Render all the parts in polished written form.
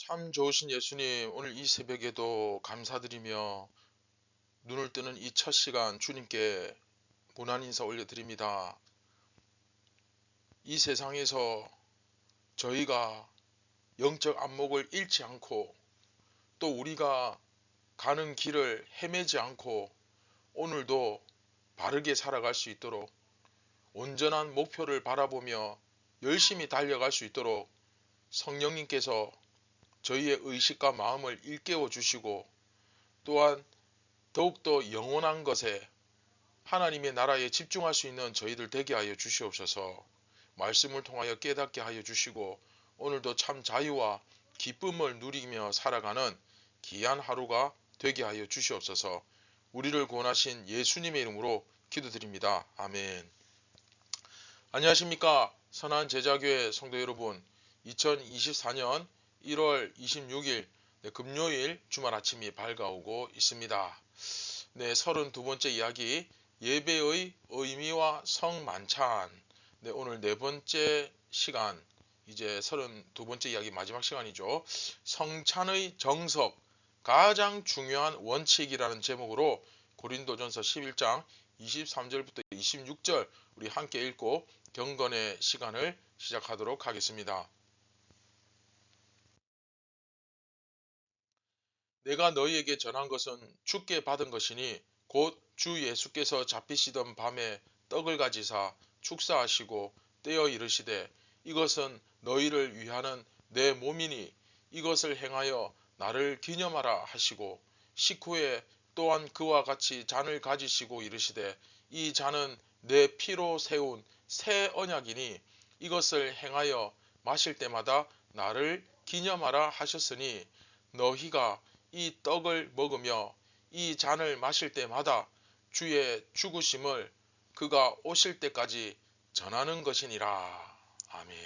참 좋으신 예수님, 오늘 이 새벽에도 감사드리며 눈을 뜨는 이 첫 시간 주님께 무난 인사 올려드립니다. 이 세상에서 저희가 영적 안목을 잃지 않고 또 우리가 가는 길을 헤매지 않고 오늘도 바르게 살아갈 수 있도록 온전한 목표를 바라보며 열심히 달려갈 수 있도록 성령님께서 저희의 의식과 마음을 일깨워 주시고 또한 더욱더 영원한 것에 하나님의 나라에 집중할 수 있는 저희들 되게 하여 주시옵소서. 말씀을 통하여 깨닫게 하여 주시고 오늘도 참 자유와 기쁨을 누리며 살아가는 귀한 하루가 되게 하여 주시옵소서. 우리를 구원하신 예수님의 이름으로 기도드립니다. 아멘. 안녕하십니까 선한 제자교회 성도 여러분, 2024년 1월 26일 금요일 주말 아침이 밝아오고 있습니다. 네, 32번째 이야기, 예배의 의미와 성만찬. 네, 오늘 네 번째 시간, 이제 32번째 이야기 마지막 시간이죠. 성찬의 정석, 가장 중요한 원칙이라는 제목으로 고린도전서 11장 23절부터 26절 우리 함께 읽고 경건의 시간을 시작하도록 하겠습니다. 내가 너희에게 전한 것은 주께 받은 것이니 곧 주 예수께서 잡히시던 밤에 떡을 가지사 축사하시고 떼어 이르시되 이것은 너희를 위하는 내 몸이니 이것을 행하여 나를 기념하라 하시고 식후에 또한 그와 같이 잔을 가지시고 이르시되 이 잔은 내 피로 세운 새 언약이니 이것을 행하여 마실 때마다 나를 기념하라 하셨으니 너희가 이 떡을 먹으며 이 잔을 마실 때마다 주의 죽으심을 그가 오실 때까지 전하는 것이니라. 아멘.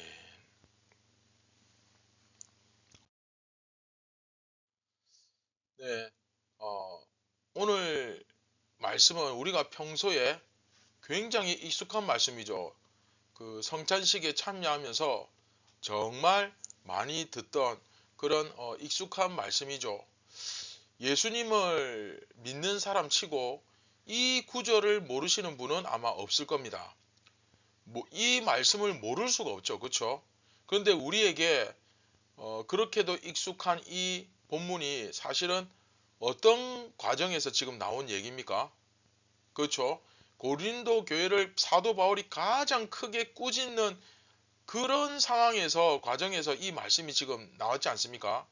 네, 오늘 말씀은 우리가 평소에 굉장히 익숙한 말씀이죠. 그 성찬식에 참여하면서 정말 많이 듣던 그런 익숙한 말씀이죠. 예수님을 믿는 사람 치고 이 구절을 모르시는 분은 아마 없을 겁니다. 이 말씀을 모를 수가 없죠. 그렇죠? 그런데 우리에게 그렇게도 익숙한 이 본문이 사실은 어떤 과정에서 지금 나온 얘기입니까? 그렇죠? 고린도 교회를 사도 바울이 가장 크게 꾸짖는 그런 상황에서 과정에서 이 말씀이 지금 나왔지 않습니까?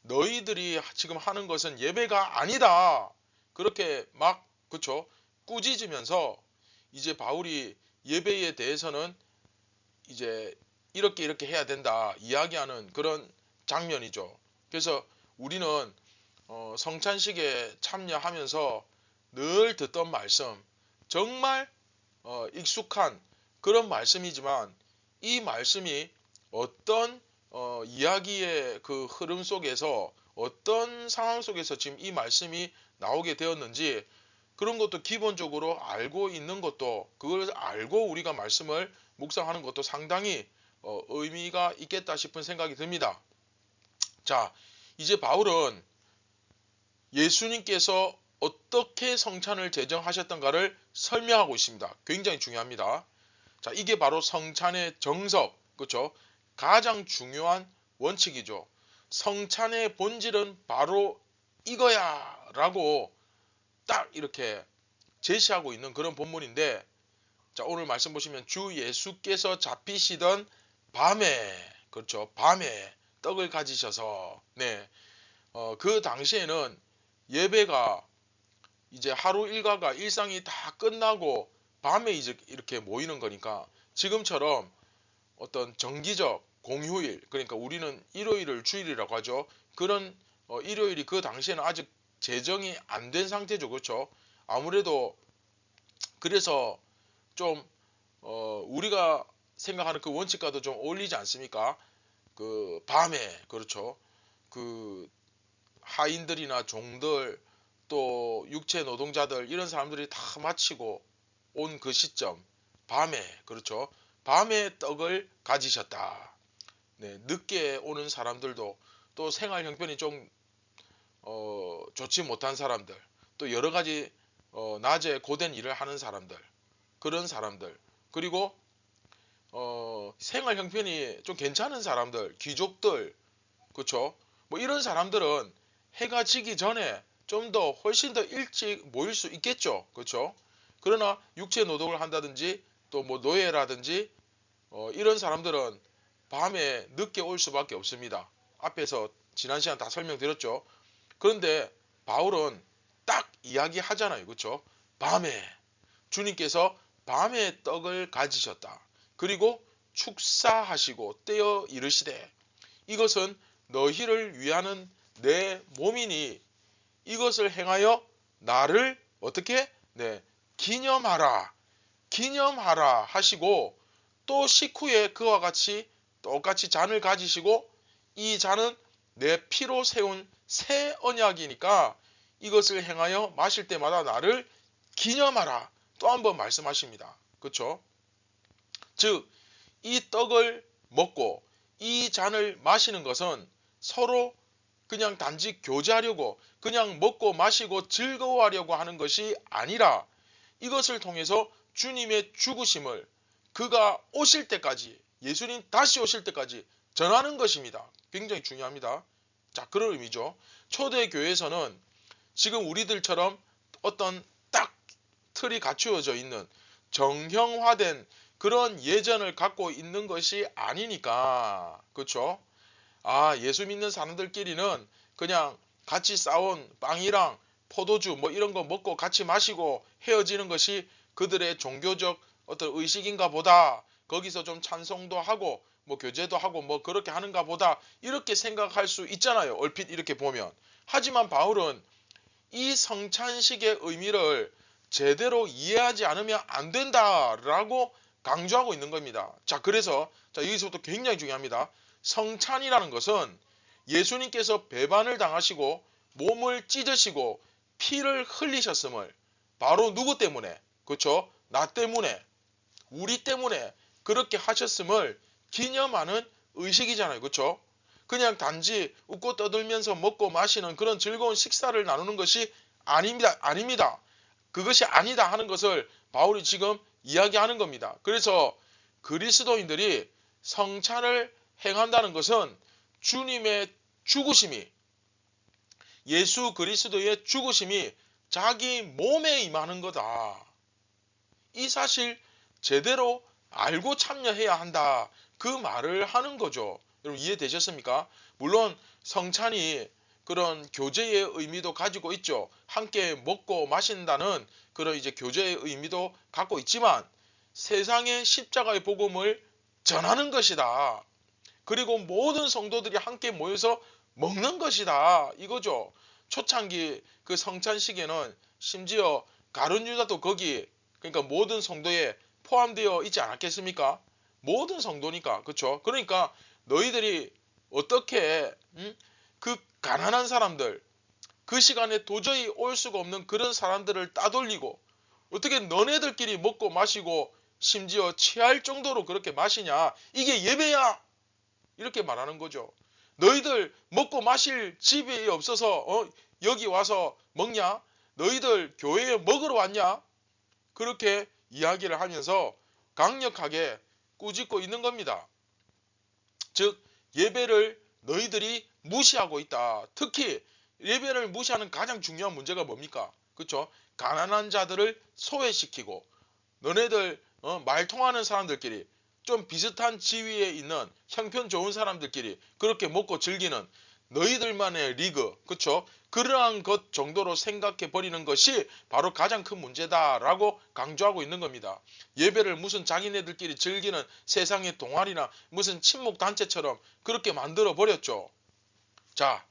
너희들이 지금 하는 것은 예배가 아니다. 그렇게 막 그쵸? 꾸짖으면서 이제 바울이 예배에 대해서는 이제 이렇게 해야 된다 이야기하는 그런 장면이죠. 그래서 우리는 성찬식에 참여하면서 늘 듣던 말씀, 정말 익숙한 그런 말씀이지만 이 말씀이 어떤 이야기의 그 흐름 속에서 어떤 상황 속에서 지금 이 말씀이 나오게 되었는지 그런 것도 기본적으로 알고 있는 것도, 그걸 알고 우리가 말씀을 묵상하는 것도 상당히 의미가 있겠다 싶은 생각이 듭니다. 자, 이제 바울은 예수님께서 어떻게 성찬을 제정하셨던가를 설명하고 있습니다. 굉장히 중요합니다. 자, 이게 바로 성찬의 정석, 그렇죠? 가장 중요한 원칙이죠. 성찬의 본질은 바로 이거야 라고 딱 이렇게 제시하고 있는 그런 본문인데, 자, 오늘 말씀 보시면 주 예수께서 잡히시던 밤에, 그렇죠? 밤에 떡을 가지셔서, 네, 그 당시에는 예배가 이제 하루 일과가 일상이 다 끝나고 밤에 이제 이렇게 모이는 거니까 지금처럼 어떤 정기적 공휴일, 그러니까 우리는 일요일을 주일이라고 하죠. 그런 일요일이 그 당시에는 아직 제정이 안 된 상태죠. 그렇죠? 아무래도 그래서 좀 우리가 생각하는 그 원칙과도 좀 어울리지 않습니까? 그 밤에, 그렇죠? 그 하인들이나 종들 또 육체 노동자들 이런 사람들이 다 마치고 온 그 시점, 밤에, 그렇죠? 밤에 떡을 가지셨다. 네, 늦게 오는 사람들도 또 생활 형편이 좀 좋지 못한 사람들, 또 여러 가지 낮에 고된 일을 하는 사람들, 그런 사람들, 그리고 생활 형편이 좀 괜찮은 사람들, 귀족들, 그렇죠? 뭐 이런 사람들은 해가 지기 전에 좀 더 훨씬 더 일찍 모일 수 있겠죠, 그렇죠? 그러나 육체 노동을 한다든지 또 뭐 노예라든지 이런 사람들은 밤에 늦게 올 수밖에 없습니다. 앞에서 지난 시간 다 설명드렸죠. 그런데 바울은 딱 이야기하잖아요, 그렇죠? 밤에 주님께서 밤에 떡을 가지셨다. 그리고 축사하시고 떼어 이르시되 이것은 너희를 위하는 내 몸이니 이것을 행하여 나를 어떻게 기념하라 기념하라 하시고 또 식후에 그와 같이 똑같이 잔을 가지시고 이 잔은 내 피로 세운 새 언약이니까 이것을 행하여 마실 때마다 나를 기념하라 또 한번 말씀하십니다. 그렇죠? 즉 이 떡을 먹고 이 잔을 마시는 것은 서로 그냥 단지 교제하려고 그냥 먹고 마시고 즐거워하려고 하는 것이 아니라 이것을 통해서 주님의 죽으심을 그가 오실 때까지 예수님 다시 오실 때까지 전하는 것입니다. 굉장히 중요합니다. 자, 그런 의미죠. 초대교회에서는 지금 우리들처럼 어떤 딱 틀이 갖추어져 있는 정형화된 그런 예전을 갖고 있는 것이 아니니까 그렇죠? 아, 예수 믿는 사람들끼리는 그냥 같이 싸온 빵이랑 포도주 뭐 이런 거 먹고 같이 마시고 헤어지는 것이 그들의 종교적 어떤 의식인가 보다. 거기서 좀 찬송도 하고 뭐 교제도 하고 뭐 그렇게 하는가 보다. 이렇게 생각할 수 있잖아요. 얼핏 이렇게 보면. 하지만 바울은 이 성찬식의 의미를 제대로 이해하지 않으면 안 된다라고 강조하고 있는 겁니다. 자, 그래서 여기서부터 굉장히 중요합니다. 성찬이라는 것은 예수님께서 배반을 당하시고 몸을 찢으시고 피를 흘리셨음을 바로 누구 때문에? 그렇죠? 나 때문에, 우리 때문에 그렇게 하셨음을 기념하는 의식이잖아요. 그렇죠? 그냥 단지 웃고 떠들면서 먹고 마시는 그런 즐거운 식사를 나누는 것이 아닙니다. 아닙니다. 그것이 아니다 하는 것을 바울이 지금 이야기하는 겁니다. 그래서 그리스도인들이 성찬을 행한다는 것은 주님의 죽으심이 예수 그리스도의 죽으심이 자기 몸에 임하는 거다. 이 사실 제대로 알고 참여해야 한다. 그 말을 하는 거죠. 여러분 이해되셨습니까? 물론 성찬이 그런 교제의 의미도 가지고 있죠. 함께 먹고 마신다는 그런 이제 교제의 의미도 갖고 있지만 세상의 십자가의 복음을 전하는 것이다. 그리고 모든 성도들이 함께 모여서 먹는 것이다. 이거죠. 초창기 그 성찬식에는 심지어 가룟 유다도 거기 그러니까 모든 성도에 포함되어 있지 않았겠습니까? 모든 성도니까. 그렇죠? 그러니까 너희들이 어떻게 그 가난한 사람들 그 시간에 도저히 올 수가 없는 그런 사람들을 따돌리고 어떻게 너네들끼리 먹고 마시고 심지어 취할 정도로 그렇게 마시냐? 이게 예배야. 이렇게 말하는 거죠. 너희들 먹고 마실 집이 없어서 여기 와서 먹냐? 너희들 교회에 먹으러 왔냐? 그렇게 이야기를 하면서 강력하게 꾸짖고 있는 겁니다. 즉 예배를 너희들이 무시하고 있다. 특히 예배를 무시하는 가장 중요한 문제가 뭡니까? 그렇죠? 가난한 자들을 소외시키고 너네들 말 통하는 사람들끼리 좀 비슷한 지위에 있는 형편 좋은 사람들끼리 그렇게 먹고 즐기는 너희들만의 리그, 그렇죠? 그러한 것 정도로 생각해 버리는 것이 바로 가장 큰 문제다라고 강조하고 있는 겁니다. 예배를 무슨 자기네들끼리 즐기는 세상의 동아리나 무슨 친목 단체처럼 그렇게 만들어 버렸죠. 자,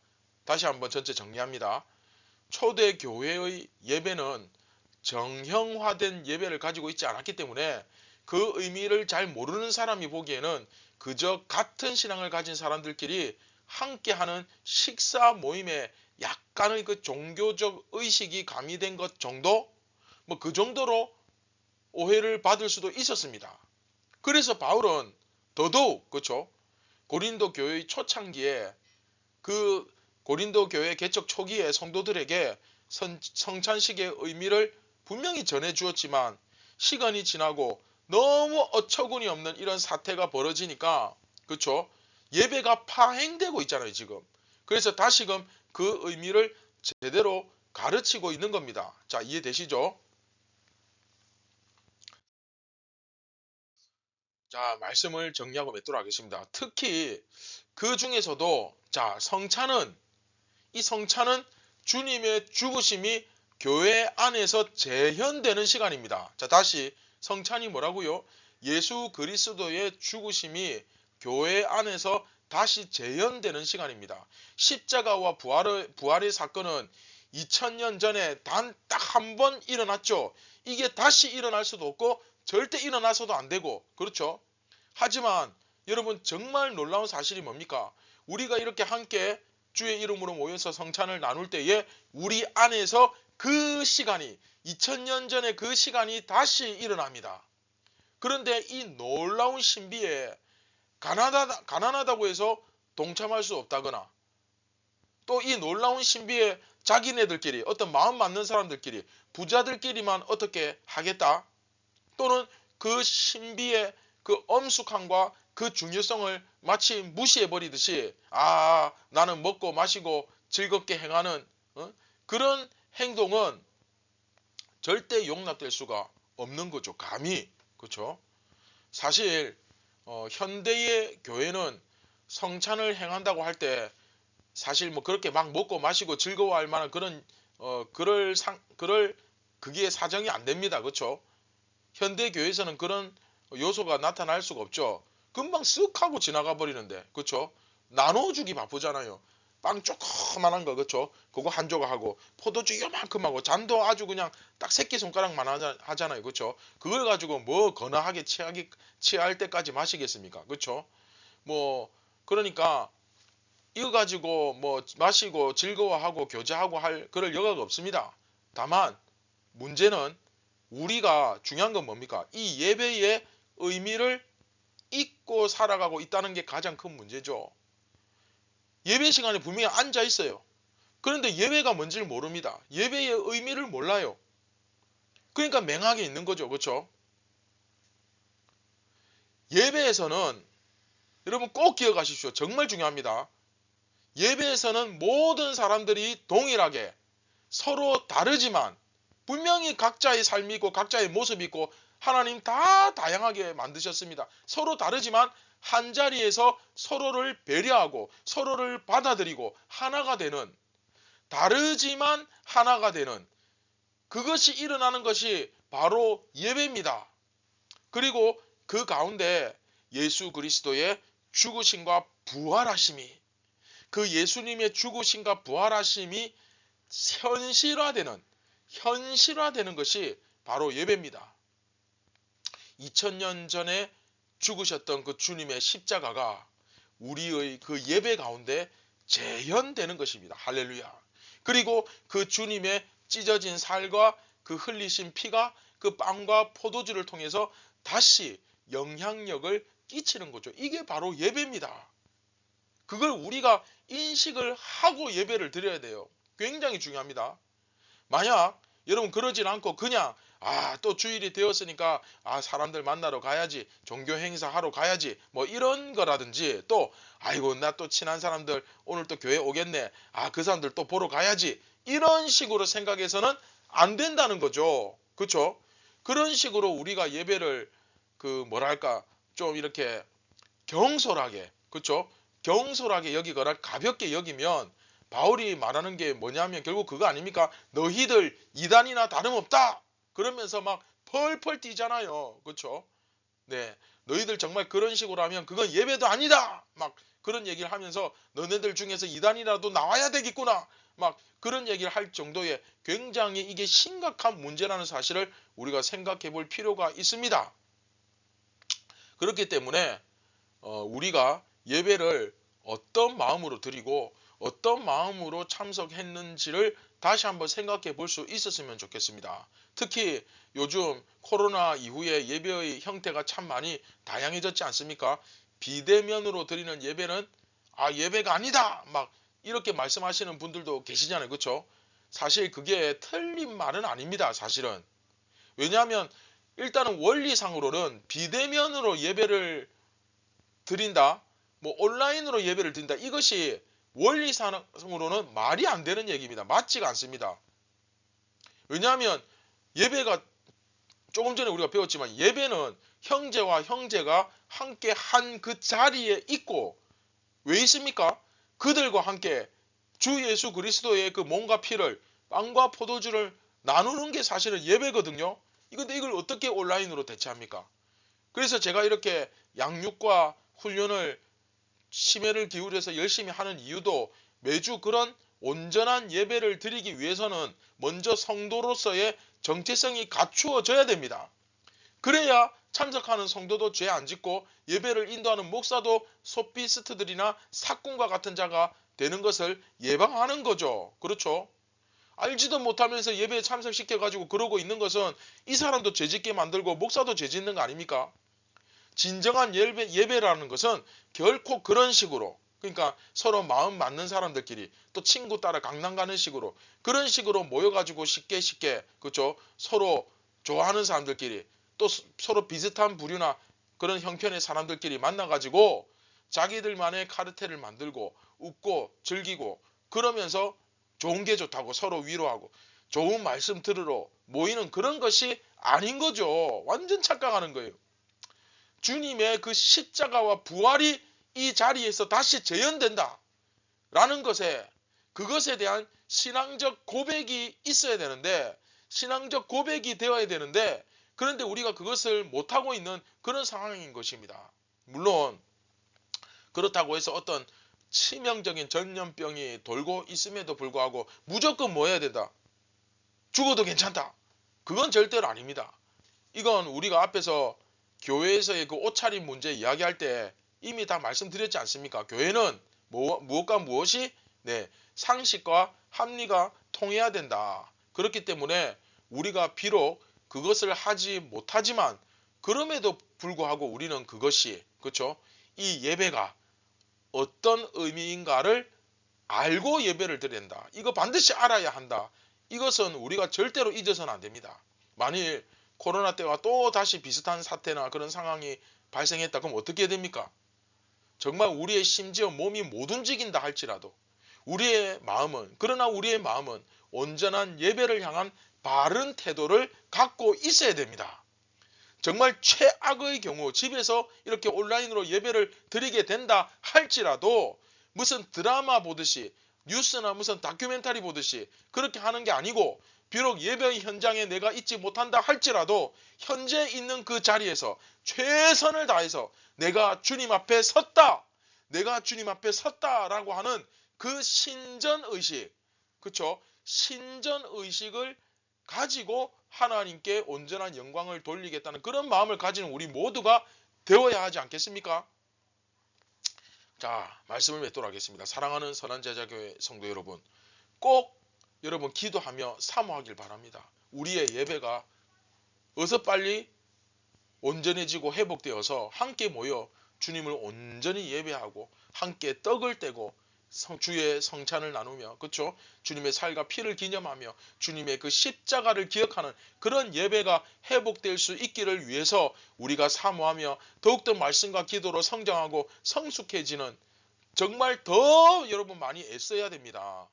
다시 한번 전체 정리합니다. 초대 교회의 예배는 정형화된 예배를 가지고 있지 않았기 때문에 그 의미를 잘 모르는 사람이 보기에는 그저 같은 신앙을 가진 사람들끼리 함께하는 식사 모임에 약간의 그 종교적 의식이 가미된 것 정도? 뭐 그 정도로 오해를 받을 수도 있었습니다. 그래서 바울은 더더욱 그렇죠? 고린도 교회의 초창기에 그 고린도 교회 개척 초기에 성도들에게 성찬식의 의미를 분명히 전해 주었지만 시간이 지나고 너무 어처구니 없는 이런 사태가 벌어지니까 그쵸? 예배가 파행되고 있잖아요 지금. 그래서 다시금 그 의미를 제대로 가르치고 있는 겁니다. 자, 이해되시죠? 자, 말씀을 정리하고 맺도록 하겠습니다. 특히 그 중에서도 자, 이 성찬은 주님의 죽으심이 교회 안에서 재현되는 시간입니다. 자, 다시 성찬이 뭐라고요? 예수 그리스도의 죽으심이 교회 안에서 다시 재현되는 시간입니다. 십자가와 부활의 사건은 2000년 전에 단 딱 한 번 일어났죠. 이게 다시 일어날 수도 없고 절대 일어나서도 안 되고 그렇죠. 하지만 여러분 정말 놀라운 사실이 뭡니까? 우리가 이렇게 함께 주의 이름으로 모여서 성찬을 나눌 때에 우리 안에서 그 시간이 2000년 전에 그 시간이 다시 일어납니다. 그런데 이 놀라운 신비에 가난하다고 해서 동참할 수 없다거나 또 이 놀라운 신비에 자기네들끼리 어떤 마음 맞는 사람들끼리 부자들끼리만 어떻게 하겠다 또는 그 신비의 그 엄숙함과 그 중요성을 마치 무시해버리듯이 나는 먹고 마시고 즐겁게 행하는 그런 행동은 절대 용납될 수가 없는 거죠. 감히. 그렇죠? 사실 현대의 교회는 성찬을 행한다고 할 때 사실 뭐 그렇게 막 먹고 마시고 즐거워할 만한 그런 그게 사정이 안 됩니다. 그렇죠? 현대 교회에서는 그런 요소가 나타날 수가 없죠. 금방 쓱 하고 지나가 버리는데 그렇죠? 나눠주기 바쁘잖아요. 빵 조그만한 거 그렇죠? 그거 한 조각하고 포도주 요만큼 하고 잔도 아주 그냥 딱 새끼손가락만 하잖아요. 그렇죠? 그걸 가지고 뭐 거나하게 취할 때까지 마시겠습니까? 그렇죠? 뭐 그러니까 이거 가지고 뭐 마시고 즐거워하고 교제하고 할 그럴 여가가 없습니다. 다만 문제는 우리가 중요한 건 뭡니까? 이 예배의 의미를 잊고 살아가고 있다는 게 가장 큰 문제죠. 예배 시간에 분명히 앉아 있어요. 그런데 예배가 뭔지를 모릅니다. 예배의 의미를 몰라요. 그러니까 맹하게 있는 거죠. 그렇죠? 예배에서는 여러분 꼭 기억하십시오. 정말 중요합니다. 예배에서는 모든 사람들이 동일하게 서로 다르지만 분명히 각자의 삶이 있고 각자의 모습이 있고 하나님 다 다양하게 만드셨습니다. 서로 다르지만 한 자리에서 서로를 배려하고 서로를 받아들이고 하나가 되는 다르지만 하나가 되는 그것이 일어나는 것이 바로 예배입니다. 그리고 그 가운데 예수 그리스도의 죽으심과 부활하심이 그 예수님의 죽으심과 부활하심이 현실화되는 것이 바로 예배입니다. 2000년 전에 죽으셨던 그 주님의 십자가가 우리의 그 예배 가운데 재현되는 것입니다. 할렐루야. 그리고 그 주님의 찢어진 살과 그 흘리신 피가 그 빵과 포도주를 통해서 다시 영향력을 끼치는 거죠. 이게 바로 예배입니다. 그걸 우리가 인식을 하고 예배를 드려야 돼요. 굉장히 중요합니다. 만약 여러분 그러진 않고 그냥 또 주일이 되었으니까 사람들 만나러 가야지 종교 행사 하러 가야지 뭐 이런 거라든지 또 아이고 나 또 친한 사람들 오늘 또 교회 오겠네 그 사람들 또 보러 가야지 이런 식으로 생각해서는 안 된다는 거죠. 그렇죠? 그런 식으로 우리가 예배를 그 뭐랄까 좀 이렇게 경솔하게 그렇죠? 경솔하게 여기거나 가볍게 여기면 바울이 말하는 게 뭐냐면 결국 그거 아닙니까? 너희들 이단이나 다름없다. 그러면서 막 펄펄 뛰잖아요. 그렇죠? 네. 너희들 정말 그런 식으로 하면 그건 예배도 아니다. 막 그런 얘기를 하면서 너네들 중에서 이단이라도 나와야 되겠구나. 막 그런 얘기를 할 정도의 굉장히 이게 심각한 문제라는 사실을 우리가 생각해 볼 필요가 있습니다. 그렇기 때문에 우리가 예배를 어떤 마음으로 드리고 어떤 마음으로 참석했는지를 다시 한번 생각해 볼 수 있었으면 좋겠습니다. 특히 요즘 코로나 이후에 예배의 형태가 참 많이 다양해졌지 않습니까? 비대면으로 드리는 예배는 예배가 아니다 막 이렇게 말씀하시는 분들도 계시잖아요. 그렇죠? 사실 그게 틀린 말은 아닙니다. 사실은. 왜냐하면 일단은 원리상으로는 비대면으로 예배를 드린다, 뭐 온라인으로 예배를 드린다, 이것이 원리상으로는 말이 안 되는 얘기입니다. 맞지가 않습니다. 왜냐하면 예배가 조금 전에 우리가 배웠지만 예배는 형제와 형제가 함께 한 그 자리에 있고, 왜 있습니까? 그들과 함께 주 예수 그리스도의 그 몸과 피를, 빵과 포도주를 나누는 게 사실은 예배거든요. 근데 이걸 어떻게 온라인으로 대체합니까? 그래서 제가 이렇게 양육과 훈련을 심혈을 기울여서 열심히 하는 이유도, 매주 그런 온전한 예배를 드리기 위해서는 먼저 성도로서의 정체성이 갖추어져야 됩니다. 그래야 참석하는 성도도 죄 안 짓고 예배를 인도하는 목사도 소피스트들이나 사꾼과 같은 자가 되는 것을 예방하는 거죠. 그렇죠? 알지도 못하면서 예배에 참석시켜가지고 그러고 있는 것은 이 사람도 죄짓게 만들고 목사도 죄짓는 거 아닙니까? 진정한 예배라는 것은 결코 그런 식으로, 그러니까 서로 마음 맞는 사람들끼리, 또 친구 따라 강남 가는 식으로, 그런 식으로 모여가지고 쉽게 그렇죠? 서로 좋아하는 사람들끼리, 또 서로 비슷한 부류나 그런 형편의 사람들끼리 만나가지고 자기들만의 카르텔을 만들고 웃고 즐기고 그러면서 좋은 게 좋다고 서로 위로하고 좋은 말씀 들으러 모이는 그런 것이 아닌 거죠. 완전 착각하는 거예요. 주님의 그 십자가와 부활이 이 자리에서 다시 재현된다 라는 것에, 그것에 대한 신앙적 고백이 있어야 되는데, 신앙적 고백이 되어야 되는데, 그런데 우리가 그것을 못하고 있는 그런 상황인 것입니다. 물론 그렇다고 해서 어떤 치명적인 전염병이 돌고 있음에도 불구하고 무조건 뭐 해야 된다, 죽어도 괜찮다, 그건 절대로 아닙니다. 이건 우리가 앞에서 교회에서의 그 옷차림 문제 이야기할 때 이미 다 말씀드렸지 않습니까? 교회는 무엇과 무엇이 상식과 합리가 통해야 된다. 그렇기 때문에 우리가 비록 그것을 하지 못하지만 그럼에도 불구하고 우리는 그것이, 그렇죠? 이 예배가 어떤 의미인가를 알고 예배를 드려야 된다. 이거 반드시 알아야 한다. 이것은 우리가 절대로 잊어서는 안 됩니다. 만일 코로나 때와 또 다시 비슷한 사태나 그런 상황이 발생했다 그럼 어떻게 됩니까? 정말 우리의 심지어 몸이 못 움직인다 할지라도 그러나 우리의 마음은 온전한 예배를 향한 바른 태도를 갖고 있어야 됩니다. 정말 최악의 경우 집에서 이렇게 온라인으로 예배를 드리게 된다 할지라도 무슨 드라마 보듯이, 뉴스나 무슨 다큐멘터리 보듯이 그렇게 하는 게 아니고, 비록 예배 현장에 내가 있지 못한다 할지라도 현재 있는 그 자리에서 최선을 다해서 내가 주님 앞에 섰다라고 하는 그 신전의식, 그쵸? 신전의식을 가지고 하나님께 온전한 영광을 돌리겠다는 그런 마음을 가지는 우리 모두가 되어야 하지 않겠습니까? 자, 말씀을 맺도록 하겠습니다. 사랑하는 선한제자교회 성도 여러분, 꼭 여러분 기도하며 사모하길 바랍니다. 우리의 예배가 어서 빨리 온전해지고 회복되어서 함께 모여 주님을 온전히 예배하고 함께 떡을 떼고 주의 성찬을 나누며, 그렇죠? 주님의 살과 피를 기념하며 주님의 그 십자가를 기억하는 그런 예배가 회복될 수 있기를 위해서 우리가 사모하며 더욱더 말씀과 기도로 성장하고 성숙해지는, 정말 더 여러분 많이 애써야 됩니다.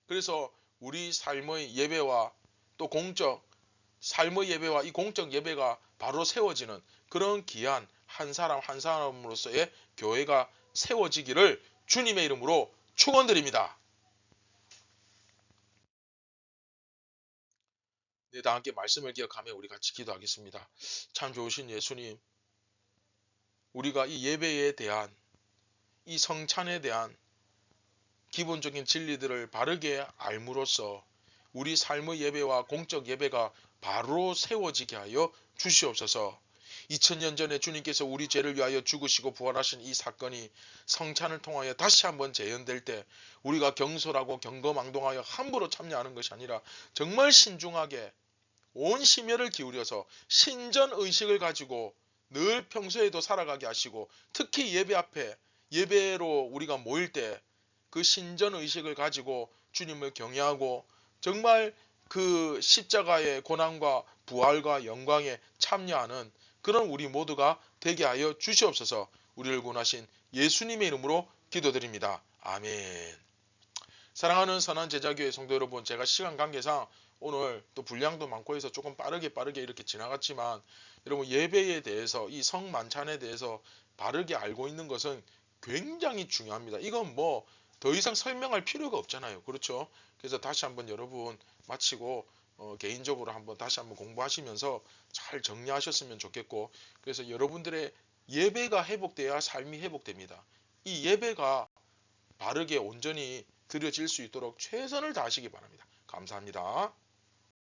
그래서 우리 삶의 예배와 또 삶의 예배와 이 공적 예배가 바로 세워지는 그런 귀한 한 사람 한 사람으로서의 교회가 세워지기를 주님의 이름으로 축원드립니다. 네, 다 함께 말씀을 기억하며 우리 같이 기도하겠습니다. 참 좋으신 예수님, 우리가 이 예배에 대한, 이 성찬에 대한 기본적인 진리들을 바르게 알므로써 우리 삶의 예배와 공적 예배가 바로 세워지게 하여 주시옵소서. 2000년 전에 주님께서 우리 죄를 위하여 죽으시고 부활하신 이 사건이 성찬을 통하여 다시 한번 재현될 때 우리가 경솔하고 경거망동하여 함부로 참여하는 것이 아니라 정말 신중하게 온 심혈을 기울여서 신전의식을 가지고 늘 평소에도 살아가게 하시고, 특히 예배 앞에 예배로 우리가 모일 때 그 신전 의식을 가지고 주님을 경외하고 정말 그 십자가의 고난과 부활과 영광에 참여하는 그런 우리 모두가 되게 하여 주시옵소서. 우리를 구원하신 예수님의 이름으로 기도드립니다. 아멘. 사랑하는 선한 제자교회 성도 여러분, 제가 시간 관계상 오늘 또 분량도 많고 해서 조금 빠르게 이렇게 지나갔지만, 여러분 예배에 대해서, 이 성만찬에 대해서 바르게 알고 있는 것은 굉장히 중요합니다. 이건 뭐 더 이상 설명할 필요가 없잖아요. 그렇죠? 그래서 다시 한번 여러분 마치고 개인적으로 한번 다시 한번 공부하시면서 잘 정리하셨으면 좋겠고, 그래서 여러분들의 예배가 회복돼야 삶이 회복됩니다. 이 예배가 바르게 온전히 드려질 수 있도록 최선을 다하시기 바랍니다. 감사합니다.